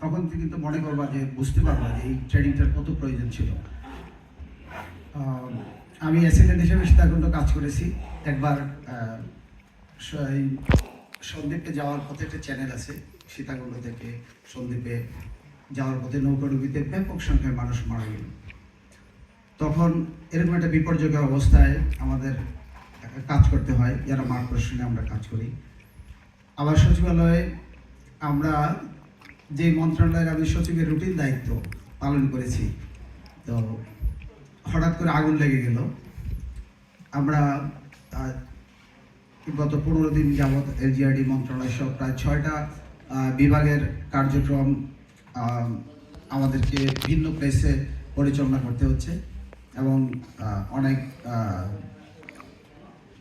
তখন থেকে কিন্তু মনে করবা যে বুঝতে পারবা যে এই ট্রেনিংটার কত প্রয়োজন ছিল। আমি অ্যাসিস্ট্যান্ট হিসেবে সীতাকুণ্ড কাজ করেছি। একবার এই সন্দ্বীপে যাওয়ার পথে একটা চ্যানেল আছে, সীতাকুণ্ড থেকে সন্দ্বীপে যাওয়ার পথে নৌকাডুবিতে ব্যাপক সংখ্যায় মানুষ মারা গেল। তখন এরকম একটা বিপর্যয় অবস্থায় আমাদের কাজ করতে হয়, যারা মাঠ প্রশাসনে আমরা কাজ করি। আবার সচিবালয়ে আমরা যে মন্ত্রণালয়ের আমি সচিবের রুটিন দায়িত্ব পালন করেছি, তো হঠাৎ করে আগুন লেগে গেল। আমরা গত 15 দিন যাবৎ এলজিআরডি মন্ত্রণালয় সহ প্রায় 6টা বিভাগের কার্যক্রম আমাদেরকে ভিন্ন প্লেসে পরিচালনা করতে হচ্ছে এবং অনেক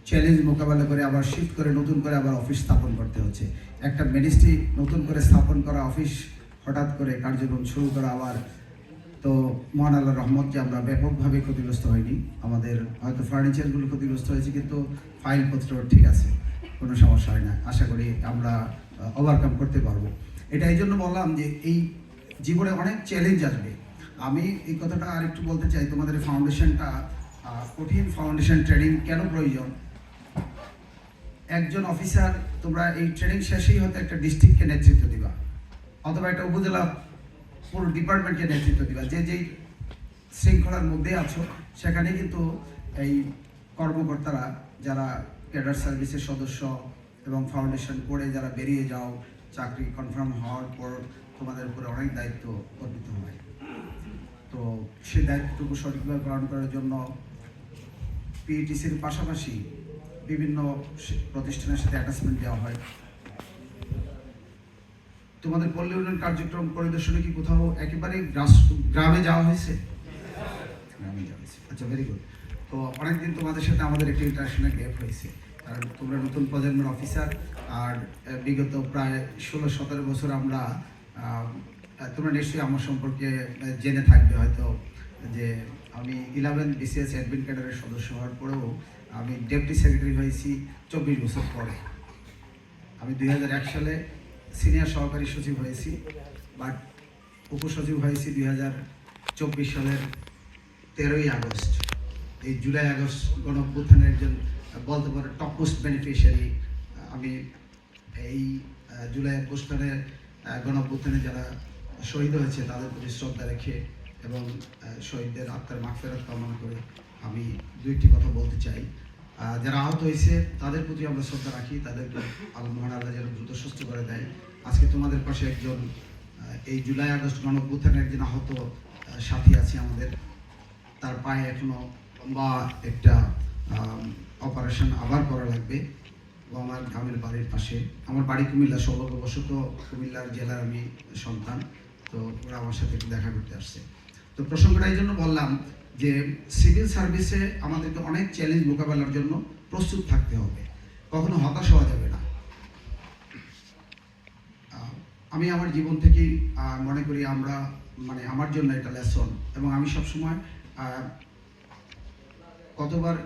চ্যালেঞ্জ মোকাবেলা করে আবার শিফট করে নতুন করে আবার অফিস স্থাপন করতে হচ্ছে। একটা মিনিস্ট্রি নতুন করে স্থাপন করা, অফিস হঠাৎ করে কার্যক্রম শুরু করা আবার, তো মহান আল্লাহর রহমত যে আমরা ব্যাপকভাবে ক্ষতিগ্রস্ত হয়নি। আমাদের হয়তো ফার্নিচারগুলো ক্ষতিগ্রস্ত হয়েছে, কিন্তু ফাইলপত্র ঠিক আছে, কোনো সমস্যা হয় না। আশা করি আমরা ওভারকাম করতে পারবো। এটা এই জন্য বললাম যে এই জীবনে অনেক চ্যালেঞ্জ আসবে। আমি এই কথাটা আর একটু বলতে চাই, তোমাদের ফাউন্ডেশনটা কঠিন ফাউন্ডেশন ট্রেনিং কেন প্রয়োজন? একজন অফিসার, তোমরা এই ট্রেনিং শেষেই হয়তো একটা ডিস্ট্রিক্টকে নেতৃত্ব দিবা, অথবা একটা উপজেলা পুরো ডিপার্টমেন্টকে নেতৃত্ব দিবা। যে যেই শৃঙ্খলার মধ্যে আছো সেখানে কিন্তু এই কর্মকর্তারা যারা ক্যাডার সার্ভিসের সদস্য এবং ফাউন্ডেশন করে যারা বেরিয়ে যাও, চাকরি কনফার্ম হওয়ার পর তোমাদের উপরে অনেক দায়িত্ব অর্পিত হয়। তো সেই দায়িত্বটুকু সঠিকভাবে পালন করার জন্য পিইটিসির পাশাপাশি বিভিন্ন প্রতিষ্ঠানের সাথে অ্যাটাচমেন্ট দেওয়া হয়। তোমাদের পল্লী উন্নয়ন কার্যক্রম পরিদর্শনে কি কোথাও একেবারে গ্রামে যাওয়া হয়েছে? গ্রামে যাওয়া হয়েছে, আচ্ছা, ভেরি গুড। তো অনেকদিন তোমাদের সাথে আমাদের একটি ইন্টারাকশনের গ্যাপ হয়েছে, কারণ তোমরা নতুন প্রজন্মের অফিসার। আর বিগত প্রায় 16-17 বছর আমরা, তোমরা নিশ্চয়ই আমার সম্পর্কে জেনে থাকবে হয়তো যে আমি 11 বিসিএস অ্যাডমিন ক্যাডারের সদস্য হওয়ার পরেও আমি ডেপুটি সেক্রেটারি হয়েছি 24 বছর পরে। আমি 2001 সালে সিনিয়র সহকারী সচিব হয়েছি, বাট উপসচিব হয়েছি 2024 সালের 13ই আগস্ট। এই জুলাই আগস্ট গণঅভ্যুত্থানের একজন বলতে পারে টপ মোস্ট বেনিফিশিয়ারি আমি। এই জুলাই আগস্টে গণঅভ্যুত্থানে যারা শহীদ হয়েছে তাদের প্রতি শ্রদ্ধা রেখে এবং শহীদদের আত্মার মাগফিরাত কামনা করে আমি দুইটি কথা বলতে চাই। যারা আহত হয়েছে তাদের প্রতি আমরা শ্রদ্ধা রাখি, তাদেরকে মহান আল্লাহ যেন দ্রুত সুস্থ করে দেয়। আজকে তোমাদের পাশে একজন এই জুলাই আগস্ট গণঅভ্যুত্থানের একজন আহত সাথী আছে আমাদের, তার পায়ে এখনো লম্বা একটা অপারেশন আবার করা লাগবে। ও আমার গ্রামের বাড়ির পাশে, আমার বাড়ি কুমিল্লা, সৌভাগ্যবশত কুমিল্লার জেলার আমি সন্তান, তো ওরা আমার সাথে একটু দেখা করতে আসছে। তো প্রসঙ্গটা এই জন্য বললাম যে সিভিল সার্ভিসে আমাদেরকে অনেক চ্যালেঞ্জ মোকাবেলার জন্য প্রস্তুত থাকতে হবে, কখনো হতাশ হওয়া যাবে না। আমি আমার জীবন থেকেই মনে করি আমরা আমার জন্য এটা লেসন, এবং আমি সবসময় কতবার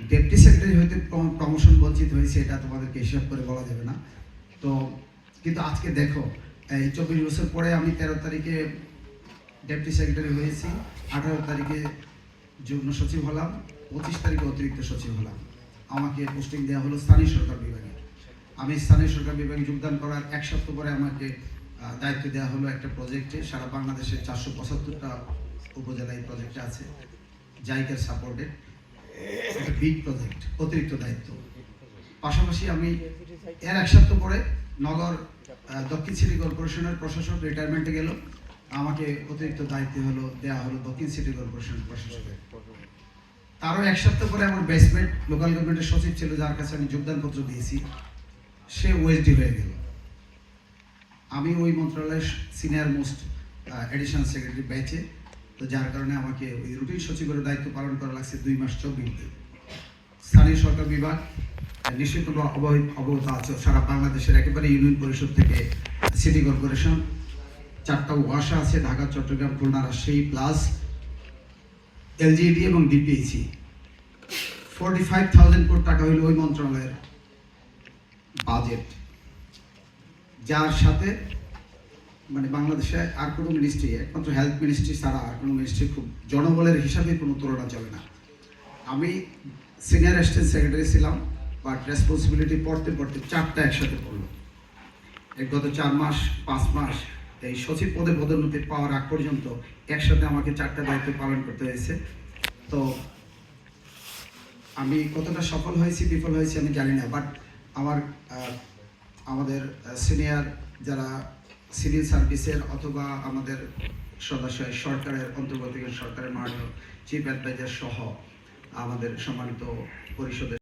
ডেপুটি সেক্রেটারি হইতে প্রমোশন বঞ্চিত হয়েছে এটা তোমাদেরকে হিসাব করে বলা যাবে না। তো কিন্তু আজকে দেখো, এই 24 বছর পরে আমি 13 তারিখে ডেপুটি সেক্রেটারি হয়েছি, 18 তারিখে যুগ্ম সচিব হলাম, 25 তারিখে অতিরিক্ত সচিব হলাম। আমাকে পোস্টিং দেওয়া হলো স্থানীয় সরকার বিভাগে। আমি স্থানীয় সরকার বিভাগে যোগদান করার 1 সপ্তাহ পরে আমাকে দায়িত্ব দেওয়া হলো একটা প্রজেক্টে। সারা বাংলাদেশের 475টা উপজেলায় প্রজেক্টে আছে, জাইকার সাপোর্টে, একটা বিগ প্রজেক্ট, অতিরিক্ত দায়িত্ব। পাশাপাশি আমি এর 1 সপ্তাহ পরে নগর দক্ষিণ সিটি কর্পোরেশনের প্রশাসক রিটায়ারমেন্টে গেল, আমাকে অতিরিক্ত দায়িত্ব দেওয়া হলো দক্ষিণ সিটি কর্পোরেশনের প্রশাসকের। তারও 1 সপ্তাহ পরে আমার বেসমেন্ট লোকাল গভর্নমেন্টের সচিব ছিল, যার কাছে আমি যোগদানপত্র দিয়েছি, সে ওএসডি হয়ে গেল। আমি ওই মন্ত্রণালয়ের সিনিয়র মোস্ট এডিশনাল সেক্রেটারি ব্যাচে, তো যার কারণে আমাকে ওই রুটিন সচিবের দায়িত্ব পালন করা লাগছে 2 মাস 24 দিন। স্থানীয় সরকার বিভাগ নিশ্চয়ই তোমরা অবগত আছো, সারা বাংলাদেশের একেবারে ইউনিয়ন পরিষদ থেকে সিটি কর্পোরেশন, 4টা ওয়াসা আছে, ঢাকা, চট্টগ্রাম, খুলনা, রাজশাহী, প্লাস এলজিইডি এবং ডিপিএইচি। 45,000 কোটি টাকা হইল ওই মানে বাংলাদেশে আর কোনো মিনিস্ট্রি, একমাত্র হেলথ মিনিস্ট্রি ছাড়া আর কোনো মিনিস্ট্রি খুব জনবলের হিসাবে কোনো তুলনা চলে না। আমি সিনিয়র অ্যাসিস্ট্যান্ট সেক্রেটারি ছিলাম, বাট রেসপন্সিবিলিটি পড়তে পড়তে 4টা একসাথে পড়লো। গত 4 মাস 5 মাস এই সচিব পদে পদোন্নতি পাওয়ার আগ পর্যন্ত একসাথে আমাকে 4টা দায়িত্ব পালন করতে হয়েছে। তো আমি কতটা সফল হয়েছি বিফল হয়েছি আমি জানি না, বাট আমাদের সিনিয়র যারা সিভিল সার্ভিসের অথবা আমাদের সদস্য সরকারের অন্তর্বর্তী সরকারের মাননীয় চিফ অ্যাডভাইজার সহ আমাদের সম্মানিত পরিষদের